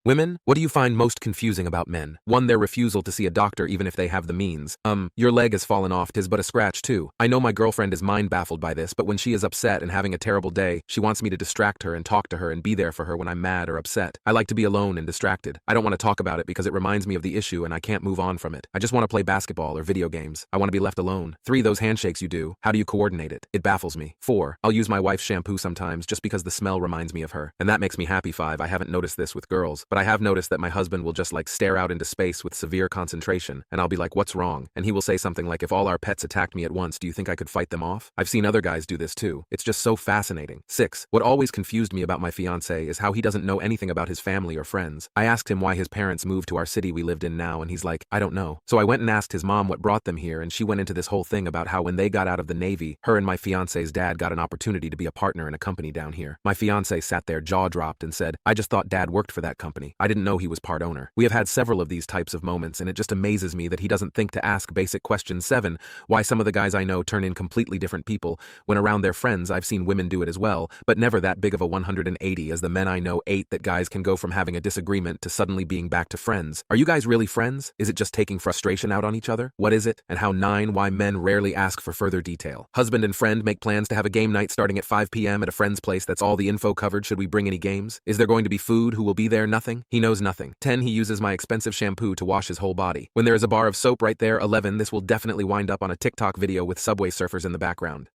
Women, what do you find most confusing about men? 1. Their refusal to see a doctor even if they have the means. Your leg has fallen off, 'tis but a scratch too. I know my girlfriend is mind baffled by this, but when she is upset and having a terrible day, she wants me to distract her and talk to her and be there for her when I'm mad or upset. I like to be alone and distracted. I don't want to talk about it because it reminds me of the issue and I can't move on from it. I just want to play basketball or video games. I want to be left alone. 3. Those handshakes you do, how do you coordinate it? It baffles me. 4. I'll use my wife's shampoo sometimes just because the smell reminds me of her, and that makes me happy. 5. I haven't noticed this with girls, but I have noticed that my husband will just like stare out into space with severe concentration, and I'll be like, what's wrong? And he will say something like, if all our pets attacked me at once, do you think I could fight them off? I've seen other guys do this too. It's just so fascinating. 6. What always confused me about my fiancé is how he doesn't know anything about his family or friends. I asked him why his parents moved to our city we lived in now, and he's like, I don't know. So I went and asked his mom what brought them here, and she went into this whole thing about how when they got out of the Navy, her and my fiancé's dad got an opportunity to be a partner in a company down here. My fiancé sat there jaw dropped and said, I just thought dad worked for that company. I didn't know he was part owner. We have had several of these types of moments, and it just amazes me that he doesn't think to ask basic questions. 7. Why some of the guys I know turn in completely different people. When around their friends, I've seen women do it as well, but never that big of a 180 as the men I know. 8. That guys can go from having a disagreement to suddenly being back to friends. Are you guys really friends? Is it just taking frustration out on each other? What is it? And how? 9. Why men rarely ask for further detail. Husband and friend make plans to have a game night starting at 5 p.m. at a friend's place. That's all the info covered. Should we bring any games? Is there going to be food? Who will be there? Nothing. He knows nothing. 10. He uses my expensive shampoo to wash his whole body. When there is a bar of soap right there. 11. This will definitely wind up on a TikTok video with Subway surfers in the background.